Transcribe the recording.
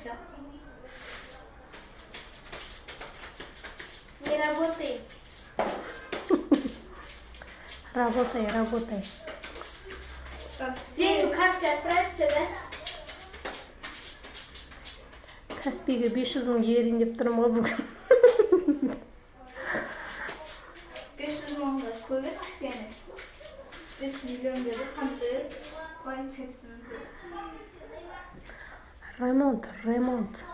Жок. Не работай. Работай. Деньги в Каспий отправьте, да? Каспийге 500 мың жіберейін деп тұрмын ғой бүгін. 500 мыңға көп емес кішкене. 5 миллион берді, қанша қойын кеттіңіз. Ремонт.